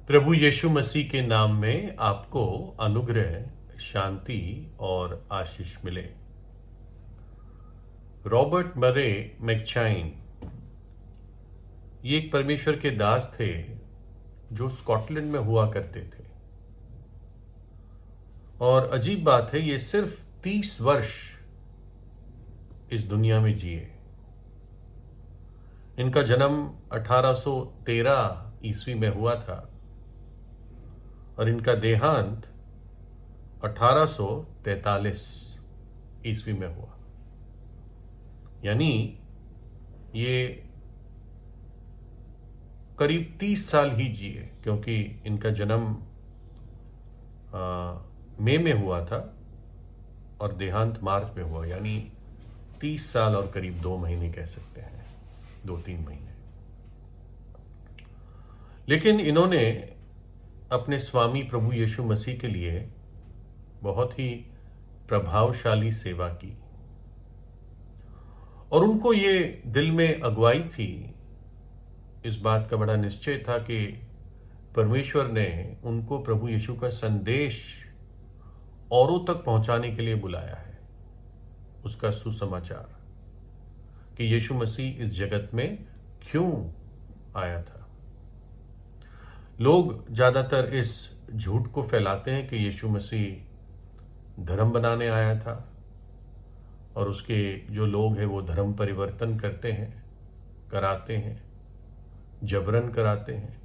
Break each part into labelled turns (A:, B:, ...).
A: प्रभु यीशु मसीह के नाम में आपको अनुग्रह, शांति और आशीष मिले। रॉबर्ट मरे मैकचाइन ये एक परमेश्वर के दास थे जो स्कॉटलैंड में हुआ करते थे। और अजीब बात है, ये सिर्फ 30 वर्ष इस दुनिया में जिए। इनका जन्म 1813 ईस्वी में हुआ था और इनका देहांत 1843 ईस्वी में हुआ। यानी ये करीब 30 साल ही जिए, क्योंकि इनका जन्म मई में हुआ था और देहांत मार्च में हुआ। यानी 30 साल और करीब 2 महीने कह सकते हैं, 2-3 महीने। लेकिन इन्होंने अपने स्वामी प्रभु यीशु मसीह के लिए बहुत ही प्रभावशाली सेवा की और उनको ये दिल में अगुवाई थी, इस बात का बड़ा निश्चय था कि परमेश्वर ने उनको प्रभु यीशु का संदेश औरों तक पहुंचाने के लिए बुलाया है, उसका सुसमाचार कि यीशु मसीह इस जगत में क्यों आया था। लोग ज्यादातर इस झूठ को फैलाते हैं कि यीशु मसीह धर्म बनाने आया था और उसके जो लोग हैं वो धर्म परिवर्तन करते हैं, कराते हैं, जबरन कराते हैं।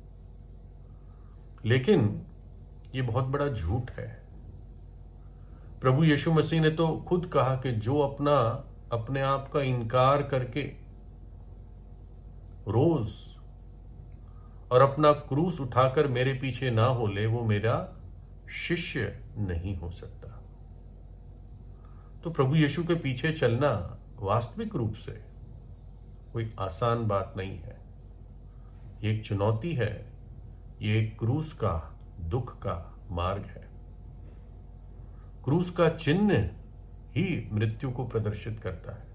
A: लेकिन ये बहुत बड़ा झूठ है। प्रभु यीशु मसीह ने तो खुद कहा कि जो अपने आप का इनकार करके रोज और अपना क्रूस उठाकर मेरे पीछे ना हो ले, वो मेरा शिष्य नहीं हो सकता। तो प्रभु यीशु के पीछे चलना वास्तविक रूप से कोई आसान बात नहीं है। ये एक चुनौती है, ये एक क्रूस का, दुख का मार्ग है। क्रूस का चिन्ह ही मृत्यु को प्रदर्शित करता है।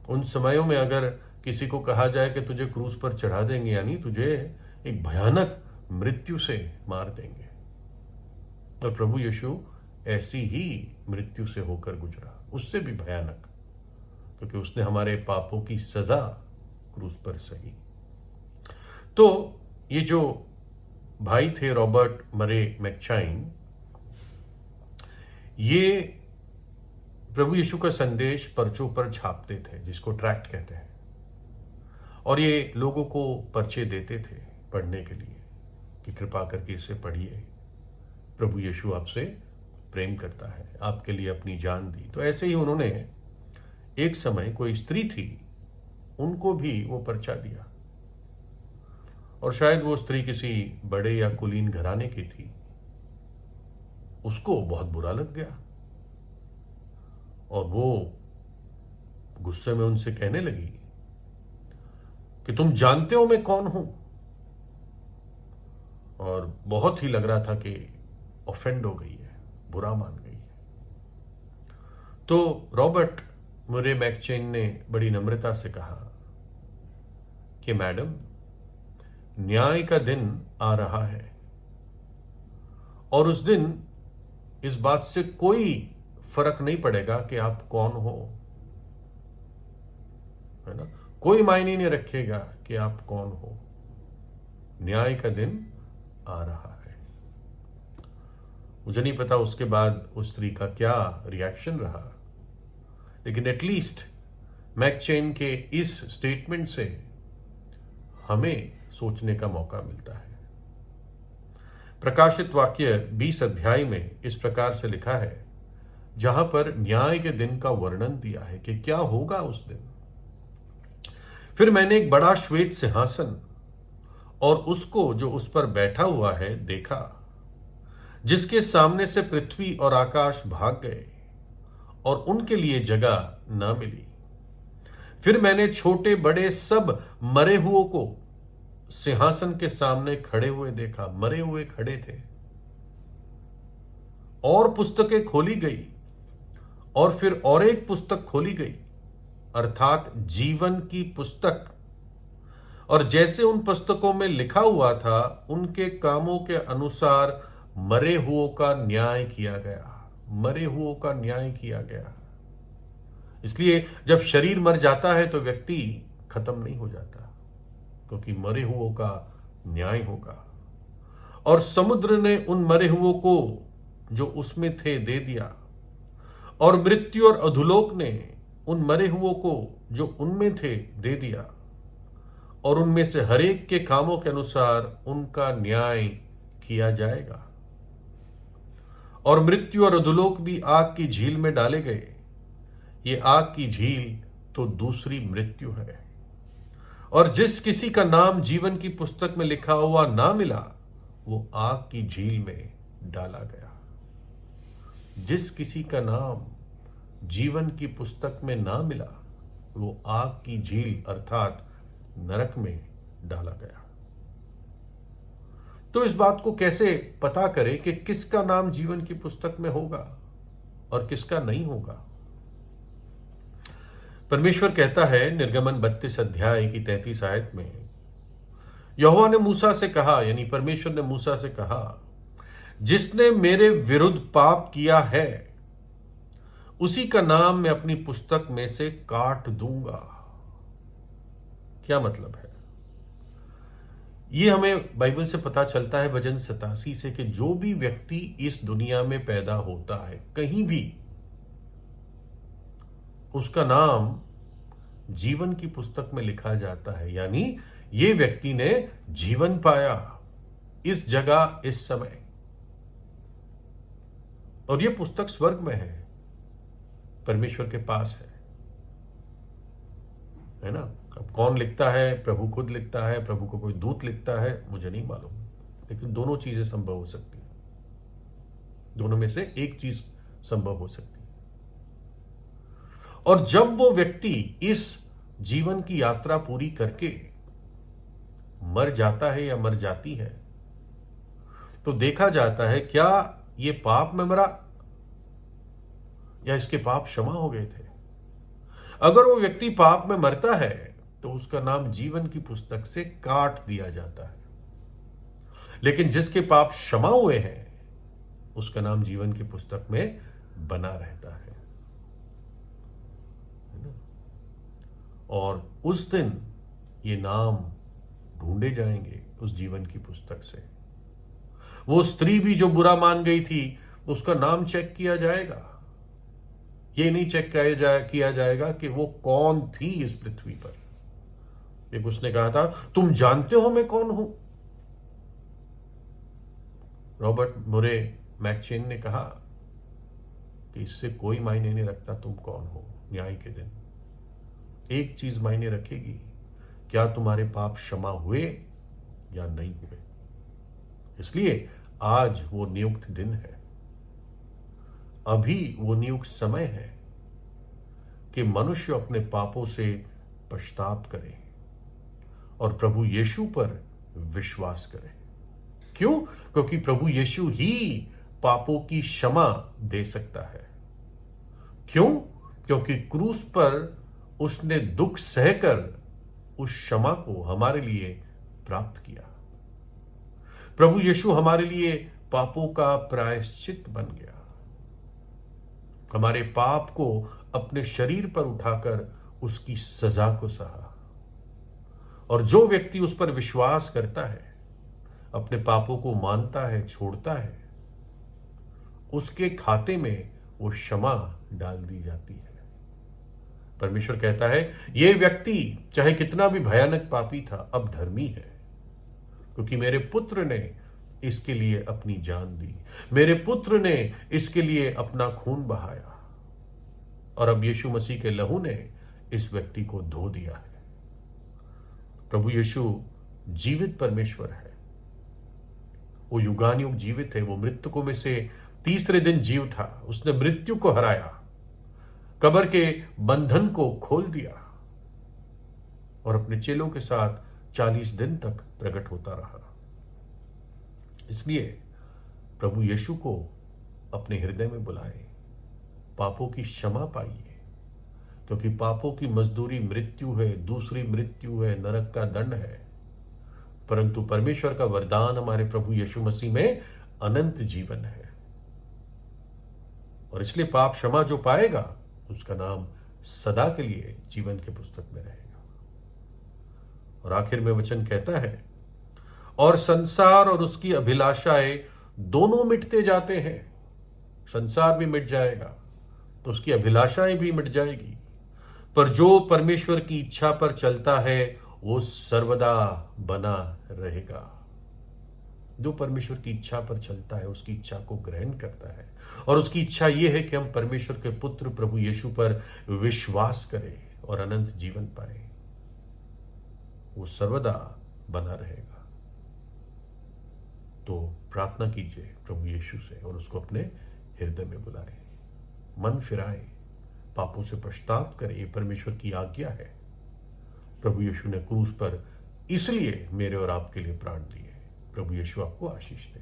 A: उन समयों में अगर किसी को कहा जाए कि तुझे क्रूस पर चढ़ा देंगे, यानी तुझे एक भयानक मृत्यु से मार देंगे, और प्रभु यीशु ऐसी ही मृत्यु से होकर गुजरा, उससे भी भयानक, क्योंकि उसने हमारे पापों की सजा क्रूस पर सही। तो ये जो भाई थे रॉबर्ट मरे मैकचाइन, ये प्रभु यीशु का संदेश पर्चों पर छापते थे, जिसको ट्रैक्ट कहते हैं, और ये लोगों को पर्चे देते थे पढ़ने के लिए कि कृपा करके इसे पढ़िए, प्रभु यीशु आपसे प्रेम करता है, आपके लिए अपनी जान दी। तो ऐसे ही उन्होंने एक समय, कोई स्त्री थी, उनको भी वो पर्चा दिया, और शायद वो स्त्री किसी बड़े या कुलीन घराने की थी। उसको बहुत बुरा लग गया और वो गुस्से में उनसे कहने लगी कि तुम जानते हो मैं कौन हूं, और बहुत ही लग रहा था कि ऑफेंड हो गई है, बुरा मान गई है। तो रॉबर्ट मुरे मैकचाइन ने बड़ी नम्रता से कहा कि मैडम, न्याय का दिन आ रहा है और उस दिन इस बात से कोई फर्क नहीं पड़ेगा कि आप कौन हो, है ना, कोई मायने नहीं रखेगा कि आप कौन हो। न्याय का दिन आ रहा है। मुझे नहीं पता उसके बाद उस स्त्री का क्या रिएक्शन रहा, लेकिन एटलीस्ट मैकचाइन के इस स्टेटमेंट से हमें सोचने का मौका मिलता है। प्रकाशित वाक्य 20 अध्याय में इस प्रकार से लिखा है, जहां पर न्याय के दिन का वर्णन दिया है कि क्या होगा उस दिन। फिर मैंने एक बड़ा श्वेत सिंहासन और उसको जो उस पर बैठा हुआ है देखा, जिसके सामने से पृथ्वी और आकाश भाग गए और उनके लिए जगह न मिली। फिर मैंने छोटे बड़े सब मरे हुओं को सिंहासन के सामने खड़े हुए देखा, मरे हुए खड़े थे, और पुस्तकें खोली गई, और फिर और एक पुस्तक खोली गई, अर्थात जीवन की पुस्तक, और जैसे उन पुस्तकों में लिखा हुआ था उनके कामों के अनुसार मरे हुओं का न्याय किया गया। मरे हुओं का न्याय किया गया। इसलिए जब शरीर मर जाता है तो व्यक्ति खत्म नहीं हो जाता, क्योंकि मरे हुओं का न्याय होगा। और समुद्र ने उन मरे हुओं को जो उसमें थे दे दिया, और मृत्यु और अधोलोक ने उन मरे हुओं को जो उनमें थे दे दिया, और उनमें से हरेक के कामों के अनुसार उनका न्याय किया जाएगा। और मृत्यु और अधोलोक भी आग की झील में डाले गए। ये आग की झील तो दूसरी मृत्यु है। और जिस किसी का नाम जीवन की पुस्तक में लिखा हुआ ना मिला, वो आग की झील में डाला गया। जिस किसी का नाम जीवन की पुस्तक में ना मिला, वो आग की झील अर्थात नरक में डाला गया। तो इस बात को कैसे पता करें कि किसका नाम जीवन की पुस्तक में होगा और किसका नहीं होगा? परमेश्वर कहता है निर्गमन 32 अध्याय की 33 आयत में, यहोवा ने मूसा से कहा, यानी परमेश्वर ने मूसा से कहा, जिसने मेरे विरुद्ध पाप किया है उसी का नाम मैं अपनी पुस्तक में से काट दूंगा। क्या मतलब है? यह हमें बाइबल से पता चलता है, भजन 87 से, कि जो भी व्यक्ति इस दुनिया में पैदा होता है कहीं भी, उसका नाम जीवन की पुस्तक में लिखा जाता है। यानी ये व्यक्ति ने जीवन पाया इस जगह इस समय, और ये पुस्तक स्वर्ग में है, परमेश्वर के पास है ना? अब कौन लिखता है? प्रभु खुद लिखता है, प्रभु को कोई दूत लिखता है, मुझे नहीं मालूम, लेकिन दोनों चीजें संभव हो सकती है। दोनों में से एक चीज संभव हो सकती है। और जब वो व्यक्ति इस जीवन की यात्रा पूरी करके मर जाता है या मर जाती है, तो देखा जाता है क्या ये पाप में मरा या इसके पाप क्षमा हो गए थे। अगर वो व्यक्ति पाप में मरता है तो उसका नाम जीवन की पुस्तक से काट दिया जाता है, लेकिन जिसके पाप क्षमा हुए हैं उसका नाम जीवन की पुस्तक में बना रहता है। और उस दिन ये नाम ढूंढे जाएंगे उस जीवन की पुस्तक से। वो स्त्री भी जो बुरा मान गई थी, उसका नाम चेक किया जाएगा। ये नहीं चेक किया जाएगा कि वो कौन थी इस पृथ्वी पर। एक उसने कहा था, तुम जानते हो मैं कौन हूं? रॉबर्ट मुरे मैकचेन ने कहा कि इससे कोई मायने नहीं रखता तुम कौन हो। न्याय के दिन एक चीज मायने रखेगी, क्या तुम्हारे पाप क्षमा हुए या नहीं हुए। इसलिए आज वो नियुक्त दिन है, अभी वो नियुक्त समय है कि मनुष्य अपने पापों से पश्चाताप करे और प्रभु यीशु पर विश्वास करे। क्यों? क्योंकि प्रभु यीशु ही पापों की क्षमा दे सकता है। क्यों? क्योंकि क्रूस पर उसने दुख सहकर उस क्षमा को हमारे लिए प्राप्त किया। प्रभु यीशु हमारे लिए पापों का प्रायश्चित बन गया। हमारे पाप को अपने शरीर पर उठाकर उसकी सजा को सहा। और जो व्यक्ति उस पर विश्वास करता है, अपने पापों को मानता है, छोड़ता है, उसके खाते में वो क्षमा डाल दी जाती है। परमेश्वर कहता है ये व्यक्ति चाहे कितना भी भयानक पापी था, अब धर्मी है, क्योंकि मेरे पुत्र ने इसके लिए अपनी जान दी, मेरे पुत्र ने इसके लिए अपना खून बहाया, और अब यीशु मसीह के लहू ने इस व्यक्ति को धो दिया है। प्रभु यीशु जीवित परमेश्वर है, वो युगानुयुग जीवित है। वो मृतकों में से तीसरे दिन जी उठा, उसने मृत्यु को हराया, कब्र के बंधन को खोल दिया और अपने चेलों के साथ 40 दिन तक प्रकट होता रहा। इसलिए प्रभु यीशु को अपने हृदय में बुलाए, पापों की क्षमा पाइए, क्योंकि पापों की मजदूरी मृत्यु है, दूसरी मृत्यु है, नरक का दंड है। परंतु परमेश्वर का वरदान हमारे प्रभु यीशु मसीह में अनंत जीवन है। और इसलिए पाप क्षमा जो पाएगा उसका नाम सदा के लिए जीवन के पुस्तक में रहेगा। और आखिर में वचन कहता है, और संसार और उसकी अभिलाषाएं दोनों मिटते जाते हैं। संसार भी मिट जाएगा, तो उसकी अभिलाषाएं भी मिट जाएगी, पर जो परमेश्वर की इच्छा पर चलता है वो सर्वदा बना रहेगा। जो परमेश्वर की इच्छा पर चलता है, उसकी इच्छा को ग्रहण करता है, और उसकी इच्छा यह है कि हम परमेश्वर के पुत्र प्रभु यीशु पर विश्वास करें और अनंत जीवन पाए, वो सर्वदा बना रहेगा। तो प्रार्थना कीजिए प्रभु यीशु से और उसको अपने हृदय में बुलाए, मन फिराए, पापों से पश्चाताप करे। ये परमेश्वर की आज्ञा है। प्रभु यीशु ने क्रूस पर इसलिए मेरे और आपके लिए प्राण दिए। प्रभु यीशु आपको आशीष दे।